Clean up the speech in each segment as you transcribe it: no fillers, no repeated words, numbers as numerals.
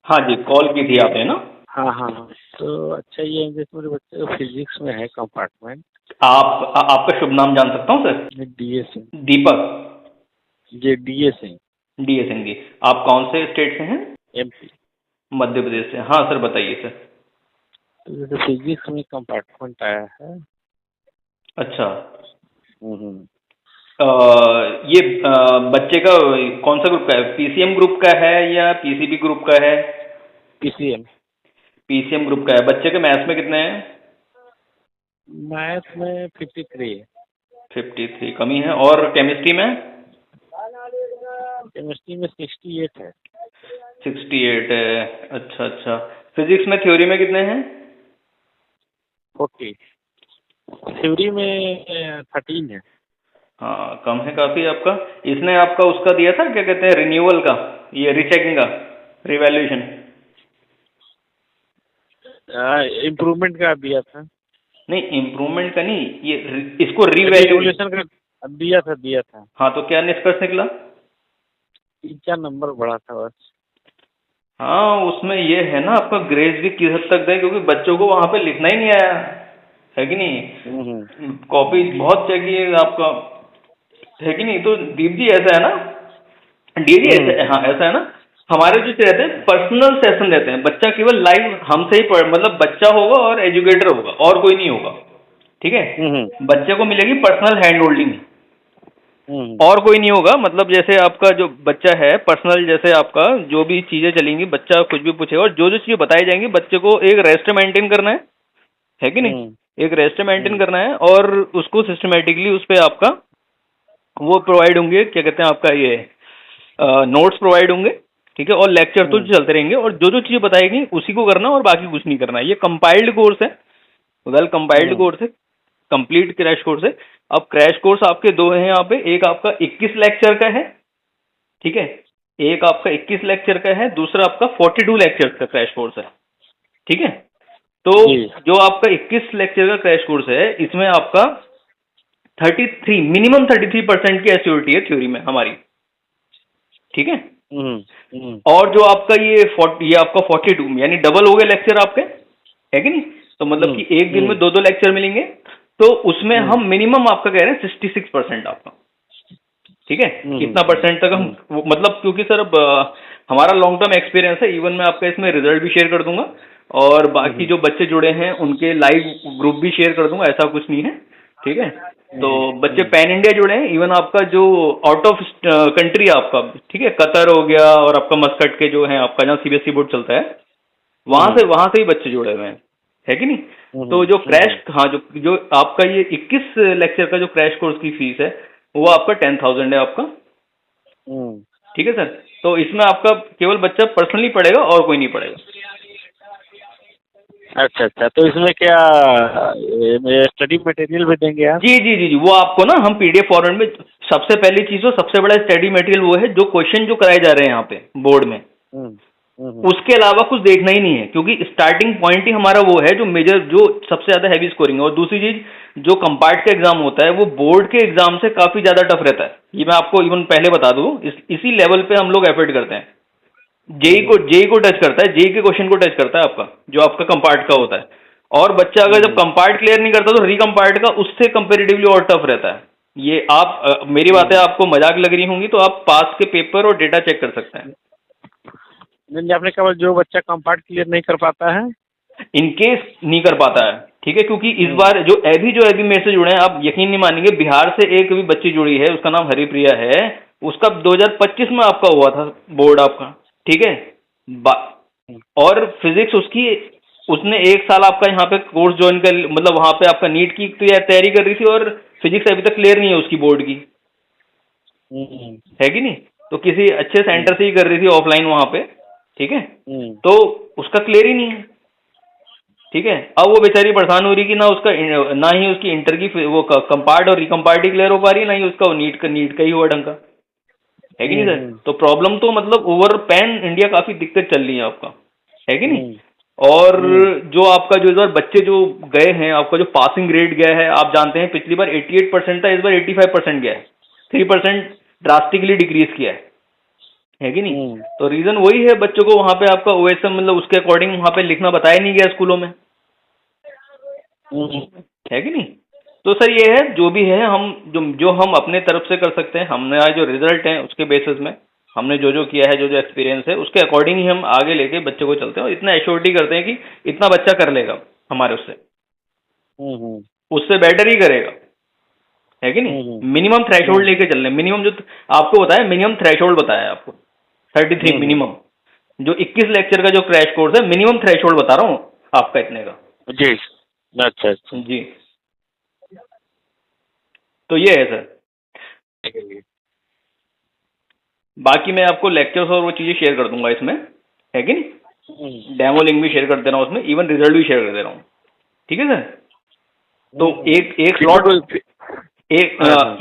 हाँ जी, कॉल की थी आपने ना। हाँ हाँ हाँ। तो अच्छा, ये जैसे मेरे बच्चे को फिजिक्स में है कंपार्टमेंट। आपका शुभ नाम जान सकता हूँ सर? डीए सिंह। दीपक। जी, D A Singh. D S N G. आप कौन से स्टेट से हैं? एमपी। मध्य प्रदेश से। हाँ सर, बताइए सर। तो जैसे फिजिक्स में कंपार्टमेंट आया है। अच्छा। हम्म। अ, ये बच्चे का कौन सा ग्रुप का है? पीसीएम ग्रुप का है या पीसीबी ग्रुप का है? पीसीएम। पीसीएम ग्रुप का है। बच्चे के मैथ्स में कितने हैं? मैथ में 53 है। 53 कमी है। और केमिस्ट्री में? केमिस्ट्री में 68 है। 68 है। अच्छा अच्छा। फिजिक्स में थ्योरी में कितने हैं? 40। थ्योरी में 13 है। हाँ, कम है काफ़ी आपका। इसने आपका उसका दिया था, क्या कहते हैं, रिन्यूअल का, ये रीचेकिंग का, रिवैल्यूएशन? इम्प्रूवमेंट का दिया था। नहीं, इम्प्रूवमेंट का नहीं, ये इसको रिवैल्यूएशन। रिवोल्यूशन का दिया था। हाँ, तो क्या निष्कर्ष निकला? 3-4 नंबर बढ़ा था बस। हाँ, उसमें ये है ना, आपका ग्रेस भी किस हद तक दें, क्योंकि बच्चों को वहाँ पे लिखना ही नहीं आया है कि हम्म। नहीं। कॉपी बहुत चाहिए आपका, है कि नहीं। तो दीप जी ऐसा है ना, डी जी ऐसा है, हाँ ऐसा है ना। हमारे जो रहते हैं पर्सनल सेशन रहते हैं, बच्चा केवल लाइव हमसे ही पढ़, मतलब बच्चा होगा और एजुकेटर होगा और कोई नहीं होगा, ठीक है। हम्म। बच्चे को मिलेगी पर्सनल हैंड होल्डिंग हम्म। और कोई नहीं होगा। मतलब जैसे आपका जो बच्चा है पर्सनल, जैसे आपका जो भी चीज़ें चलेंगी, बच्चा कुछ भी पूछेगा और जो जो चीज़ें बताई जाएंगी, बच्चे को एक रेस्ट मेंटेन करना है कि नहीं। एक रेस्ट मेंटेन करना है और उसको सिस्टमेटिकली उस पर आपका वो प्रोवाइड होंगे, क्या कहते हैं आपका ये नोट्स प्रोवाइड होंगे, ठीक है। और लेक्चर तो चलते रहेंगे और जो जो चीज़ें बताएगी उसी को करना और बाकी कुछ नहीं करना है। ये कंपाइल्ड कोर्स है, वेल कंपाइल्ड कोर्स है, कंप्लीट क्रैश कोर्स है। अब क्रैश कोर्स आपके दो हैं यहाँ पे, एक आपका 21 लेक्चर का है, ठीक है। एक आपका 21 लेक्चर का है, दूसरा आपका 42 लेक्चर का क्रैश कोर्स है, ठीक है। तो जी। जो आपका 21 लेक्चर का क्रैश कोर्स है, इसमें आपका 33 मिनिमम 33% की एस्योरिटी है थ्योरी में हमारी, ठीक है। और जो आपका ये आपका 42 यानी डबल हो गए लेक्चर आपके, है कि नहीं। तो मतलब कि एक दिन में दो दो लेक्चर मिलेंगे, तो उसमें हम मिनिमम आपका कह रहे हैं 66% आपका, ठीक है। इतना परसेंट तक हम मतलब, क्योंकि सर अब हमारा लॉन्ग टर्म एक्सपीरियंस है। इवन मैं आपका इसमें रिजल्ट भी शेयर कर दूंगा और बाकी जो बच्चे जुड़े हैं उनके लाइव ग्रुप भी शेयर कर दूंगा, ऐसा कुछ नहीं है, ठीक है। तो बच्चे पैन इंडिया जुड़े हैं, इवन आपका जो आउट ऑफ कंट्री आपका, ठीक है, कतर हो गया और आपका मस्कट के जो है आपका, जहाँ सीबीएसई बोर्ड चलता है, वहां से ही बच्चे जुड़े हुए हैं, है कि नहीं। तो जो क्रैश, हाँ, जो जो आपका ये 21 लेक्चर का जो क्रैश कोर्स की फीस है, वो आपका 10,000 है आपका, ठीक है सर। तो इसमें आपका केवल बच्चा पर्सनली पढ़ेगा और कोई नहीं पढ़ेगा। अच्छा अच्छा, तो इसमें क्या स्टडी मटेरियल भी देंगे आप? जी जी जी जी, वो आपको ना हम पीडीएफ फॉर्मेट में, सबसे पहली चीज तो सबसे बड़ा स्टडी मटेरियल वो है, जो क्वेश्चन जो कराए जा रहे हैं यहाँ पे बोर्ड में, उसके अलावा कुछ देखना ही नहीं है, क्योंकि स्टार्टिंग पॉइंट ही हमारा वो है जो मेजर, जो सबसे ज्यादा हैवी स्कोरिंग है। और दूसरी चीज, जो कंपार्ट का एग्जाम होता है वो बोर्ड के एग्जाम से काफी ज्यादा टफ रहता है, ये मैं आपको इवन पहले बता दूं। इसी लेवल पे हम लोग एफर्ट करते हैं। जेई को टच करता है, जेई के क्वेश्चन को टच करता है आपका, जो आपका कंपार्ट का होता है। और बच्चा अगर जब कंपार्ट क्लियर नहीं करता तो रिकम्पार्ट का उससे कंपेरेटिवली और टफ रहता है। ये आप मेरी बातें आपको मजाक लग रही होंगी, तो आप पास के पेपर और डेटा चेक कर सकते हैं। नहीं, आपने कहा जो बच्चा कंपार्ट क्लियर नहीं कर पाता है, इनकेस नहीं कर पाता है, ठीक है, क्योंकि इस बार जो अभी मेरे से जुड़े हैं, आप यकीन नहीं मानेंगे, बिहार से एक भी बच्ची जुड़ी है, उसका नाम हरिप्रिया है। उसका 2025 में आपका हुआ था बोर्ड आपका, ठीक है। और फिजिक्स उसकी, उसने एक साल आपका यहाँ पे कोर्स ज्वाइन कर, मतलब वहां पे आपका नीट की तैयारी कर रही थी और फिजिक्स अभी तक क्लियर नहीं है उसकी बोर्ड की, है कि नहीं। तो किसी अच्छे सेंटर से ही कर रही थी ऑफलाइन वहां पे, ठीक है। तो उसका क्लियर ही नहीं है, ठीक है। अब वो बेचारी परेशान हो रही कि ना ही उसकी इंटर की वो कंपार्ट और रिकम्पार्ट ही क्लियर हो पा रही है, ना ही उसका नीट का ही हुआ ढंग का, है कि नहीं सर। तो प्रॉब्लम तो मतलब ओवर पैन इंडिया काफी दिक्कत चल रही है आपका, है कि नहीं। और जो आपका जो इस बार बच्चे जो गए हैं, आपका जो पासिंग रेट गया है, आप जानते हैं पिछली बार 88% था, इस बार 85% गया है, 3% ड्रास्टिकली डिक्रीज किया है, है कि नहीं? तो रीजन वही है, बच्चों को वहां पे आपका ओएसएम मतलब उसके अकॉर्डिंग वहां पे लिखना बताया नहीं गया स्कूलों में, है कि नहीं? तो सर ये है, जो भी है हम जो हम अपने तरफ से कर सकते हैं, हमने आज जो रिजल्ट है उसके बेसिस में हमने जो जो किया है, जो जो एक्सपीरियंस है उसके अकॉर्डिंग ही हम आगे लेके बच्चे को चलते हैं और इतना एश्योरिटी करते हैं कि इतना बच्चा कर लेगा हमारे उससे बेटर ही करेगा, है कि नहीं? मिनिमम थ्रेशोल्ड लेके चल रहे हैं, मिनिमम जो आपको बताया, मिनिमम थ्रेशोल्ड बताया है आपको 33 मिनिमम, जो 21 लेक्चर का जो क्रैश कोर्स है मिनिमम थ्रेशोल्ड बता रहा हूँ आपका इतने का। जी। अच्छा अच्छा जी, तो ये है सर। बाकी मैं आपको लेक्चर्स और वो चीज़ें शेयर कर दूंगा इसमें, है कि नहीं? डेमो लिंक भी शेयर कर दे रहा हूँ उसमें, इवन रिजल्ट भी शेयर कर दे रहा हूँ, ठीक है सर? तो एक स्लॉट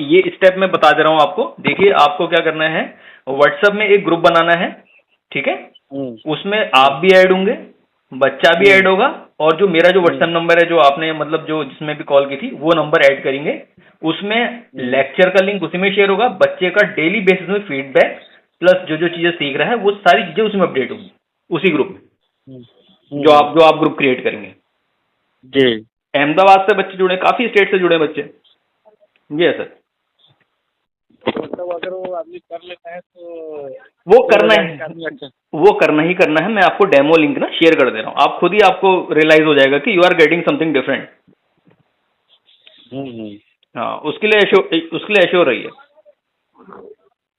ये स्टेप मैं बता दे रहा हूँ आपको। देखिए, आपको क्या करना है, व्हाट्सएप में एक ग्रुप बनाना है, ठीक है? उसमें आप भी ऐड होंगे, बच्चा भी ऐड होगा, और जो मेरा जो व्हाट्सएप नंबर है, जो आपने मतलब जो जिसमें भी कॉल की थी, वो नंबर ऐड करेंगे। उसमें लेक्चर का लिंक उसी में शेयर होगा, बच्चे का डेली बेसिस में फीडबैक प्लस जो जो चीजें सीख रहा है वो सारी चीजें उसमें अपडेट होंगी, उसी ग्रुप में जो आप ग्रुप क्रिएट करेंगे। जी। अहमदाबाद से बच्चे जुड़े, काफी स्टेट से जुड़े बच्चे। ये है सर। मतलब अगर वो आदमी कर लेता है तो वो करना ही करना है। मैं आपको डेमो लिंक ना शेयर कर दे रहा हूँ, आप खुद ही आपको रियलाइज हो जाएगा कि you are getting something different. हाँ, उसके लिए एश्योर रहिए।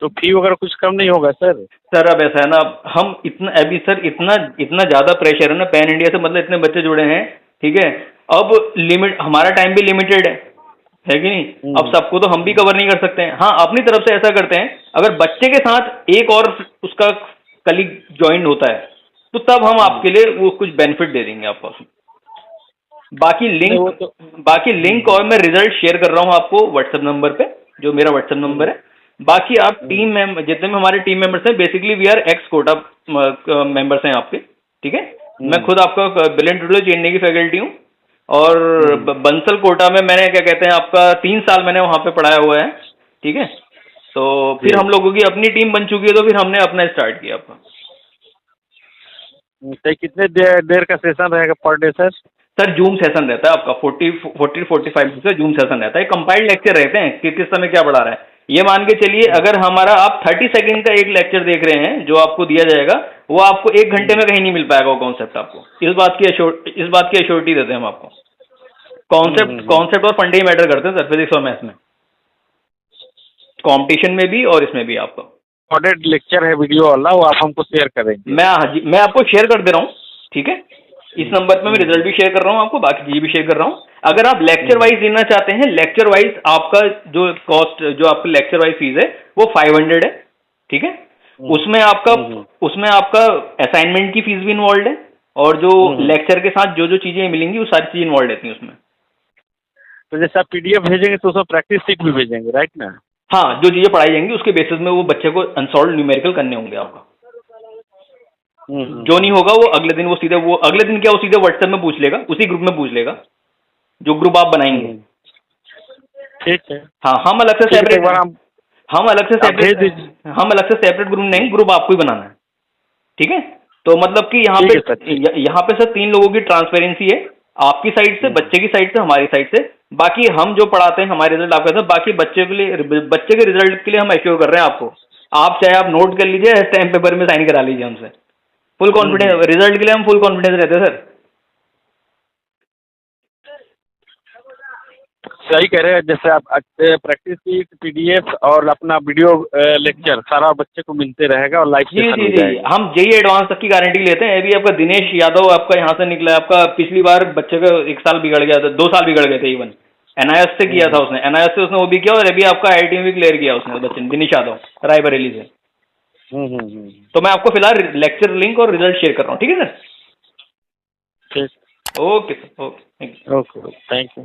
तो फी वगैरह कुछ कम नहीं होगा सर? सर अब ऐसा है ना, हम इतना ज्यादा प्रेशर है ना पैन इंडिया से, मतलब इतने बच्चे जुड़े हैं, ठीक है? अब लिमिट, हमारा टाइम भी लिमिटेड है कि नहीं? अब सबको तो हम भी कवर नहीं कर सकते हैं। हाँ, अपनी तरफ से ऐसा करते हैं, अगर बच्चे के साथ एक और उसका कलीग ज्वाइन होता है तो तब हम आपके लिए वो कुछ बेनिफिट दे देंगे आपको। बाकी लिंक और मैं रिजल्ट शेयर कर रहा हूँ आपको व्हाट्सएप नंबर पे, जो मेरा व्हाट्सएप नंबर है। बाकी आप टीम मेंबर, जितने भी हमारे टीम मेंबर्स हैं, basically we are ex Kota members हैं आपके, ठीक है? मैं खुद आपका ब्रिलियंट ट्यूटोरियल चेन्नई की फैकल्टी हूँ, और बंसल कोटा में मैंने क्या कहते हैं आपका 3 साल मैंने वहाँ पे पढ़ाया हुआ है, ठीक है? तो फिर हम लोगों की अपनी टीम बन चुकी है, तो फिर हमने अपना स्टार्ट किया आपका। तो कितने देर का सेशन रहेगा per day sir? Sir zoom session रहता है आपका, 40-45 मिनट का जूम सेशन रहता है। कंपाइल्ड लेक्चर रहते हैं कि किस समय क्या पढ़ा रहा है। ये मान के चलिए, अगर हमारा आप 30 सेकंड का एक लेक्चर देख रहे हैं जो आपको दिया जाएगा, वो आपको 1 घंटे में कहीं नहीं मिल पाएगा वो कॉन्सेप्ट आपको। इस बात की एश्योरिटी देते हैं हम आपको। कॉन्सेप्ट और फंडे ही मैटर करते हैं सर, फिजिक्स और मैथ्स में, कॉम्पिटिशन में भी और इसमें भी। आपका रिकॉर्डेड लेक्चर है वीडियो वाला, वो आप हमको शेयर करेंगे? मैं आपको शेयर कर दे रहा हूँ, ठीक है? इस नंबर पे मैं रिजल्ट भी शेयर कर रहा हूँ आपको, बाकी चीज भी शेयर कर रहा हूँ। अगर आप लेक्चर वाइज लेना चाहते हैं, लेक्चर वाइज आपका जो कॉस्ट, जो आपका लेक्चर वाइज फीस है वो 500 है, ठीक है? उसमें आपका असाइनमेंट की फीस भी इन्वॉल्व है, और जो लेक्चर के साथ जो जो चीजें मिलेंगी वो सारी चीजें इन्वॉल्व रहती हैं उसमें। तो जैसे आप पीडीएफ भेजेंगे तो उसमें प्रैक्टिस सीट भी भेजेंगे, राइट ना? हाँ, जो चीजें पढ़ाई जाएंगी उसके बेसिस में वो बच्चे को अनसॉल्व न्यूमेरिकल करने होंगे आपका। जो नहीं होगा वो अगले दिन वो सीधे व्हाट्सएप में पूछ लेगा, उसी ग्रुप में पूछ लेगा जो ग्रुप आप बनाएंगे। ठीक है। हाँ, हम अलग से सेपरेट ग्रुप नहीं, ग्रुप आपको ही बनाना है, ठीक है? तो मतलब कि यहाँ पे सर 3 लोगों की ट्रांसपेरेंसी है, आपकी साइड से, बच्चे की साइड से, हमारी साइड से। बाकी हम जो पढ़ाते हैं, हमारे रिजल्ट आपके साथ, बाकी बच्चे के रिजल्ट के लिए हम एश्योर कर रहे हैं आपको। आप चाहे आप नोट कर लीजिए, स्टैम्प पेपर में साइन करा लीजिए हमसे। फुल कॉन्फिडेंस, रिजल्ट के लिए हम फुल कॉन्फिडेंस रहते हैं सर। सही कह रहे हैं। जैसे आप प्रैक्टिस की पीडीएफ और अपना वीडियो लेक्चर सारा बच्चे को मिलते रहेगा और लाइव सेशन हो जाएगा। हम जेई एडवांस तक की गारंटी लेते हैं। अभी आपका दिनेश यादव आपका यहाँ से निकला है, आपका पिछली बार बच्चे का 1 साल बिगड़ गया था, 2 साल बिगड़ गए थे, इवन एनआईएस से किया था उसने, एनआईएस से उसने वो भी किया, और अभी आपका आईआईटी में भी क्लियर किया उसने बच्चे ने, दिनेश यादव, रायबरेली से। तो मैं आपको फिलहाल लेक्चर लिंक और रिजल्ट शेयर कर रहा हूँ, ठीक है सर? ठीक। Okay sir, okay, thank you. Okay, thank you.